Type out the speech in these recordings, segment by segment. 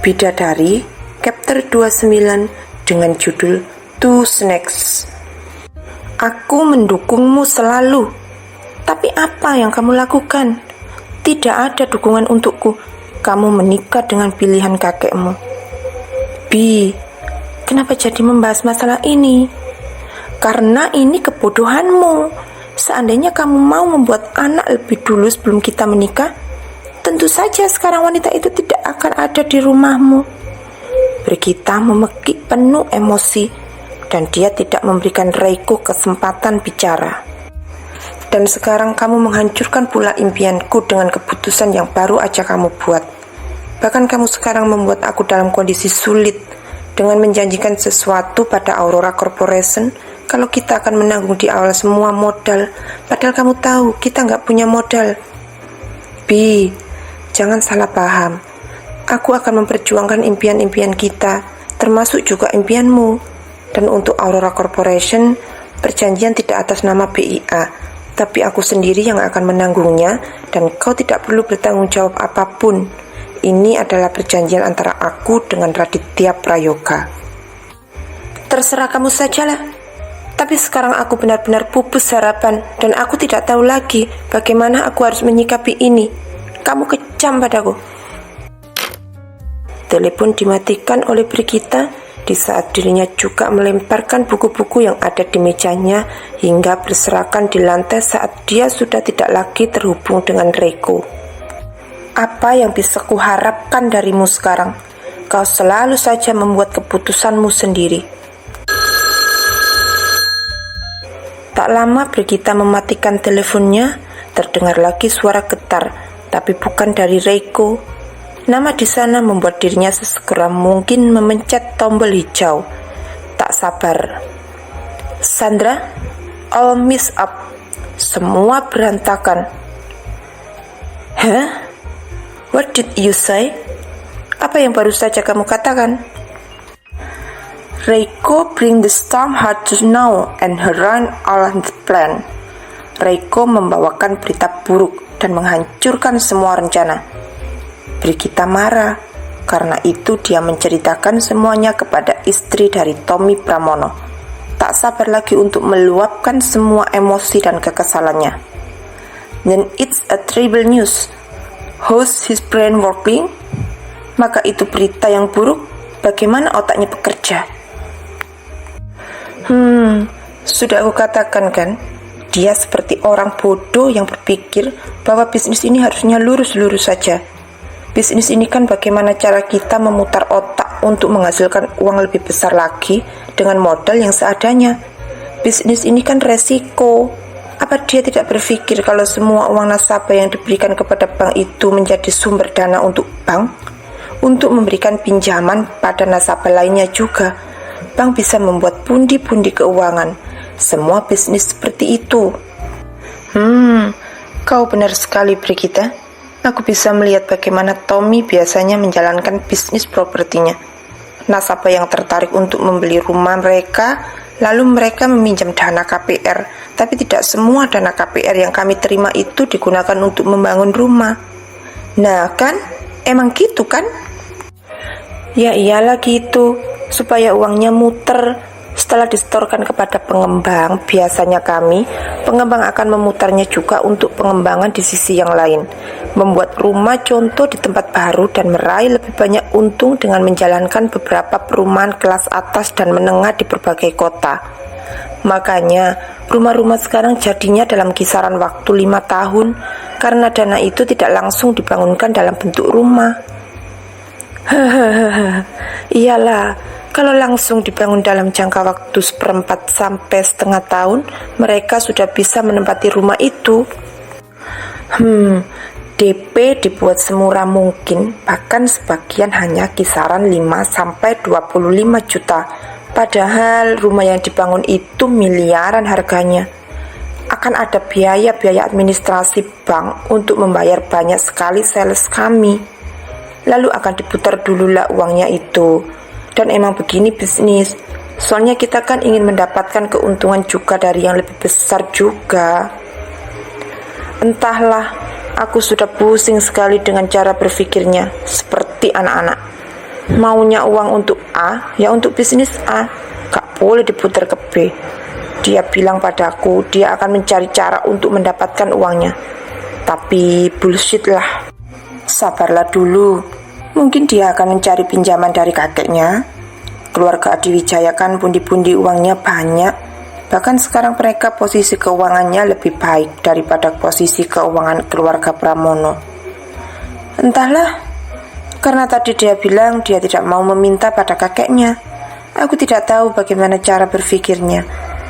Bidadari, Chapter 29 dengan judul Two Snakes. Aku mendukungmu selalu. Tapi apa yang kamu lakukan? Tidak ada dukungan untukku. Kamu menikah dengan pilihan kakekmu. Bi, kenapa jadi membahas masalah ini? Karena ini kebodohanmu. Seandainya kamu mau membuat anak lebih dulu sebelum kita menikah, tentu saja sekarang wanita itu tidak akan ada di rumahmu. Brigita memekik penuh emosi dan dia tidak memberikan Reiko kesempatan bicara. Dan sekarang kamu menghancurkan pula impianku dengan keputusan yang baru aja kamu buat. Bahkan kamu sekarang membuat aku dalam kondisi sulit dengan menjanjikan sesuatu pada Aurora Corporation kalau kita akan menanggung di awal semua modal, padahal kamu tahu kita nggak punya modal. Bi, jangan salah paham. Aku akan memperjuangkan impian-impian kita, termasuk juga impianmu. Dan untuk Aurora Corporation, perjanjian tidak atas nama BIA, tapi aku sendiri yang akan menanggungnya, dan kau tidak perlu bertanggung jawab apapun. Ini adalah perjanjian antara aku dengan Raditya Prayoga. Terserah kamu sajalah. Tapi sekarang aku benar-benar pupus harapan, dan aku tidak tahu lagi bagaimana aku harus menyikapi ini. Kamu kejam padaku. Telepon dimatikan oleh Brigita di saat dirinya juga melemparkan buku-buku yang ada di mejanya hingga berserakan di lantai saat dia sudah tidak lagi terhubung dengan Reiko. Apa yang bisa kuharapkan darimu sekarang? Kau selalu saja membuat keputusanmu sendiri. Tak lama Brigita mematikan teleponnya, terdengar lagi suara getar, tapi bukan dari Reiko. Nama di sana membuat dirinya sesegera mungkin memencet tombol hijau. Tak sabar. Sandra, all mess up. Semua berantakan. Hah? What did you say? Apa yang baru saja kamu katakan? Reiko bring the storm hard to know and her run all the plan. Reiko membawakan berita buruk dan menghancurkan semua rencana. Brigita marah, karena itu dia menceritakan semuanya kepada istri dari Tommy Pramono. Tak sabar lagi untuk meluapkan semua emosi dan kekesalannya. Then it's a terrible news. How's his brain working? Maka itu berita yang buruk. Bagaimana otaknya bekerja? Sudah aku katakan kan, dia seperti orang bodoh yang berpikir bahwa bisnis ini harusnya lurus-lurus saja. Bisnis ini kan bagaimana cara kita memutar otak untuk menghasilkan uang lebih besar lagi dengan modal yang seadanya. Bisnis ini kan resiko. Apa dia tidak berpikir kalau semua uang nasabah yang diberikan kepada bank itu menjadi sumber dana untuk bank? Untuk memberikan pinjaman pada nasabah lainnya juga. Bank bisa membuat pundi-pundi keuangan. Semua bisnis seperti itu. Kau benar sekali, Brigita. Aku bisa melihat bagaimana Tommy biasanya menjalankan bisnis propertinya. Nasabah yang tertarik untuk membeli rumah mereka, lalu mereka meminjam dana KPR. Tapi tidak semua dana KPR yang kami terima itu digunakan untuk membangun rumah. Nah kan, emang gitu kan? Ya iyalah gitu. Supaya uangnya muter. Setelah disetorkan kepada pengembang, biasanya pengembang akan memutarnya juga untuk pengembangan di sisi yang lain, membuat rumah contoh di tempat baru dan meraih lebih banyak untung dengan menjalankan beberapa perumahan kelas atas dan menengah di berbagai kota. Makanya rumah-rumah sekarang jadinya dalam kisaran waktu 5 tahun karena dana itu tidak langsung dibangunkan dalam bentuk rumah. Iyalah, kalau langsung dibangun dalam jangka waktu 1/4 sampai setengah tahun, mereka sudah bisa menempati rumah itu. DP dibuat semurah mungkin, bahkan sebagian hanya kisaran 5 sampai 25 juta. Padahal rumah yang dibangun itu miliaran harganya. Akan ada biaya-biaya administrasi bank untuk membayar banyak sekali sales kami. Lalu akan diputar dululah uangnya itu. Dan emang begini bisnis. Soalnya kita kan ingin mendapatkan keuntungan juga dari yang lebih besar juga. Entahlah, aku sudah pusing sekali dengan cara berpikirnya, seperti anak-anak. Maunya uang untuk A, ya untuk bisnis A, gak boleh diputar ke B. Dia bilang padaku dia akan mencari cara untuk mendapatkan uangnya. Tapi bullshit lah. Sabarlah dulu, mungkin dia akan mencari pinjaman dari kakeknya. Keluarga Adiwijaya kan pundi-pundi uangnya banyak. Bahkan sekarang mereka posisi keuangannya lebih baik daripada posisi keuangan keluarga Pramono. Entahlah, karena tadi dia bilang dia tidak mau meminta pada kakeknya. Aku tidak tahu bagaimana cara berpikirnya.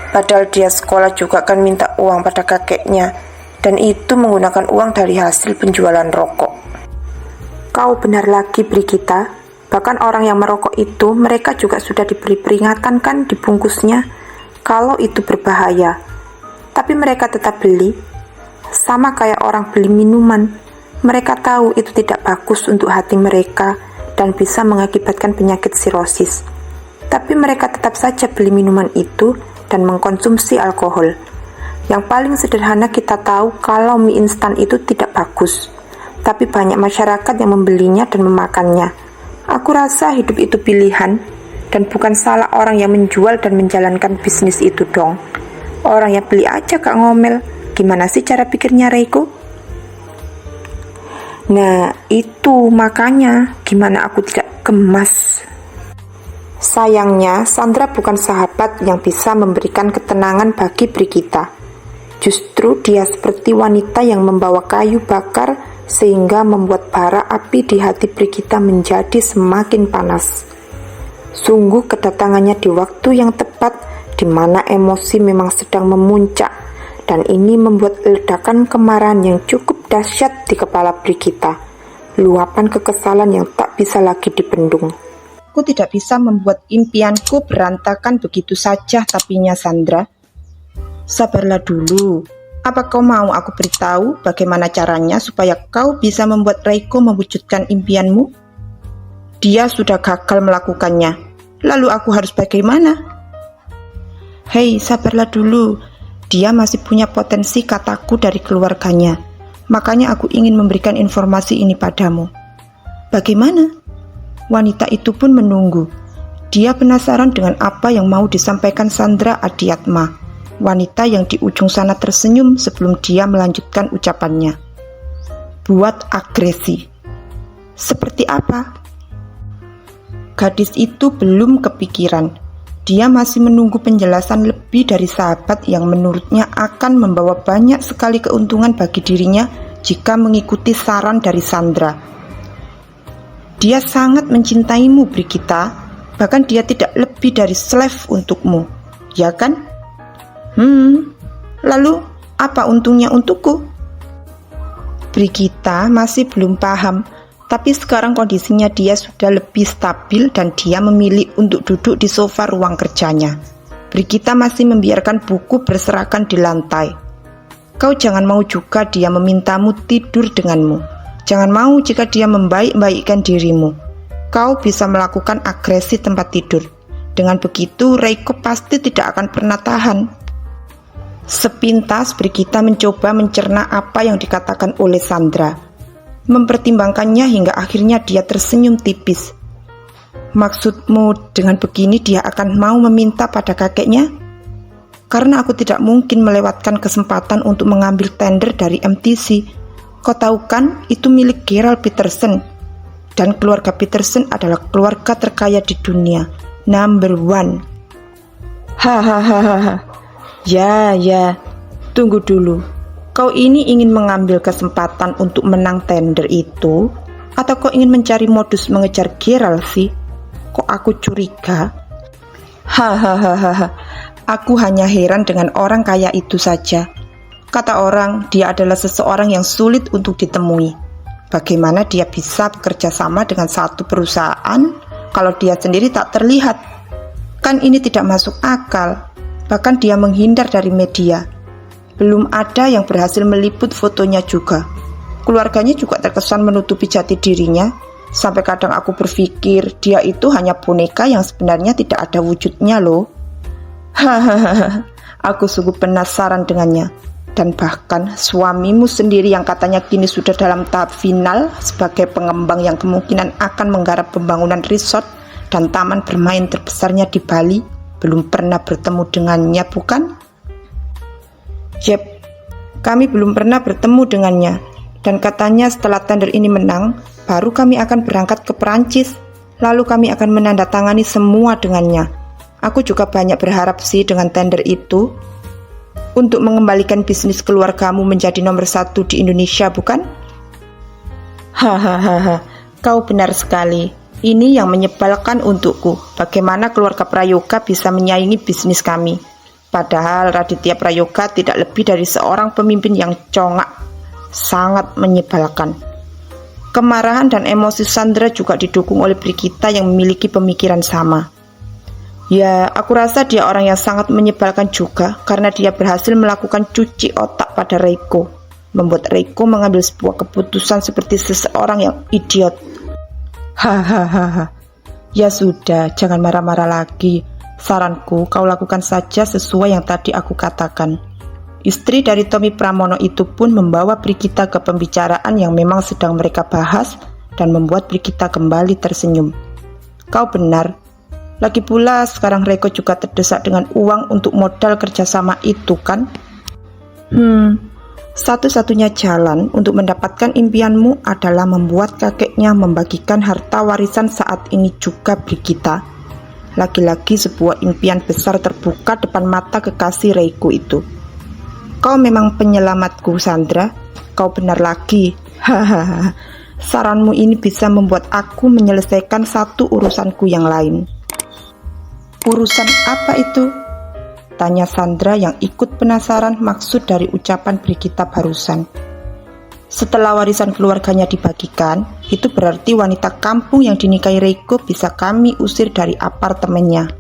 Padahal dia sekolah juga kan minta uang pada kakeknya, dan itu menggunakan uang dari hasil penjualan rokok. Kau benar lagi, Brigita. Bahkan orang yang merokok itu, mereka juga sudah diberi peringatan kan di bungkusnya, kalau itu berbahaya. Tapi mereka tetap beli. Sama kayak orang beli minuman. Mereka tahu itu tidak bagus untuk hati mereka, dan bisa mengakibatkan penyakit sirosis. Tapi mereka tetap saja beli minuman itu, dan mengkonsumsi alkohol. Yang paling sederhana kita tahu kalau mie instan itu tidak bagus, tapi banyak masyarakat yang membelinya dan memakannya. Aku rasa hidup itu pilihan, dan bukan salah orang yang menjual dan menjalankan bisnis itu dong. Orang yang beli aja gak ngomel. Gimana sih cara pikirnya Reiko? Nah itu makanya gimana aku tidak gemas. Sayangnya, Sandra bukan sahabat yang bisa memberikan ketenangan bagi Brigita. Justru dia seperti wanita yang membawa kayu bakar sehingga membuat bara api di hati Brigita menjadi semakin panas. Sungguh kedatangannya di waktu yang tepat di mana emosi memang sedang memuncak, dan ini membuat ledakan kemarahan yang cukup dahsyat di kepala Brigita. Luapan kekesalan yang tak bisa lagi dibendung. Aku tidak bisa membuat impianku berantakan begitu saja, tapinya Sandra. Sabarlah dulu. Apa kau mau aku beritahu bagaimana caranya supaya kau bisa membuat Reiko mewujudkan impianmu? Dia sudah gagal melakukannya. Lalu aku harus bagaimana? Hei, sabarlah dulu. Dia masih punya potensi kataku dari keluarganya. Makanya aku ingin memberikan informasi ini padamu. Bagaimana? Wanita itu pun menunggu. Dia penasaran dengan apa yang mau disampaikan Sandra Adiatma. Wanita yang di ujung sana tersenyum sebelum dia melanjutkan ucapannya. Buat agresi. Seperti apa? Gadis itu belum kepikiran. Dia masih menunggu penjelasan lebih dari sahabat yang menurutnya akan membawa banyak sekali keuntungan bagi dirinya jika mengikuti saran dari Sandra. Dia sangat mencintaimu, Brigita. Bahkan dia tidak lebih dari slave untukmu, ya kan? Lalu apa untungnya untukku? Brigita masih belum paham, tapi sekarang kondisinya dia sudah lebih stabil dan dia memilih untuk duduk di sofa ruang kerjanya. Brigita masih membiarkan buku berserakan di lantai. Kau jangan mau juga dia memintamu tidur denganmu. Jangan mau jika dia membaik-baikkan dirimu. Kau bisa melakukan agresi tempat tidur. Dengan begitu, Reiko pasti tidak akan pernah tahan. Sepintas, Brigita mencoba mencerna apa yang dikatakan oleh Sandra. Mempertimbangkannya hingga akhirnya dia tersenyum tipis. Maksudmu dengan begini dia akan mau meminta pada kakeknya? Karena aku tidak mungkin melewatkan kesempatan untuk mengambil tender dari MTC. Kau tahu kan, itu milik Gerald Peterson. Dan keluarga Peterson adalah keluarga terkaya di dunia. Number 1. Hahaha. Ya, tunggu dulu. Kau ini ingin mengambil kesempatan untuk menang tender itu? Atau kau ingin mencari modus mengejar Gerald sih? Kok aku curiga? Hahaha. Aku hanya heran dengan orang kaya itu saja. Kata orang, dia adalah seseorang yang sulit untuk ditemui. Bagaimana dia bisa bekerja sama dengan satu perusahaan kalau dia sendiri tak terlihat? Kan ini tidak masuk akal. Bahkan dia menghindar dari media. Belum ada yang berhasil meliput fotonya juga. Keluarganya juga terkesan menutupi jati dirinya. Sampai kadang aku berpikir dia itu hanya boneka yang sebenarnya tidak ada wujudnya loh. Hahaha, aku sungguh penasaran dengannya. dan bahkan suamimu sendiri yang katanya kini sudah dalam tahap final sebagai pengembang yang kemungkinan akan menggarap pembangunan resort dan taman bermain terbesarnya di Bali, belum pernah bertemu dengannya, bukan? Jep, kami belum pernah bertemu dengannya, dan katanya setelah tender ini menang, baru kami akan berangkat ke Perancis, lalu kami akan menandatangani semua dengannya. Aku juga banyak berharap sih dengan tender itu, untuk mengembalikan bisnis keluargamu menjadi nomor 1 di Indonesia, bukan? Hahaha, kau benar sekali. Ini yang menyebalkan untukku. Bagaimana keluarga Prayoga bisa menyaingi bisnis kami? Padahal Raditya Prayoga tidak lebih dari seorang pemimpin yang congak. Sangat menyebalkan. Kemarahan dan emosi Sandra juga didukung oleh Brigita yang memiliki pemikiran sama. Ya, aku rasa dia orang yang sangat menyebalkan juga karena dia berhasil melakukan cuci otak pada Reiko, membuat Reiko mengambil sebuah keputusan seperti seseorang yang idiot. Hahaha. Ya sudah, jangan marah-marah lagi. Saranku, kau lakukan saja sesuai yang tadi aku katakan. Istri dari Tommy Pramono itu pun membawa Brigita ke pembicaraan yang memang sedang mereka bahas dan membuat Brigita kembali tersenyum. Kau benar. Lagi pula sekarang Reiko juga terdesak dengan uang untuk modal kerjasama itu, kan? Satu-satunya jalan untuk mendapatkan impianmu adalah membuat kakeknya membagikan harta warisan saat ini juga, Brigita. Lagi-lagi sebuah impian besar terbuka depan mata kekasih Reiko itu. Kau memang penyelamatku, Sandra. Kau benar lagi. Hahaha. Saranmu ini bisa membuat aku menyelesaikan satu urusanku yang lain. Urusan apa itu? Tanya Sandra yang ikut penasaran maksud dari ucapan Brigita barusan. Setelah warisan keluarganya dibagikan, itu berarti wanita kampung yang dinikahi Reiko bisa kami usir dari apartemennya.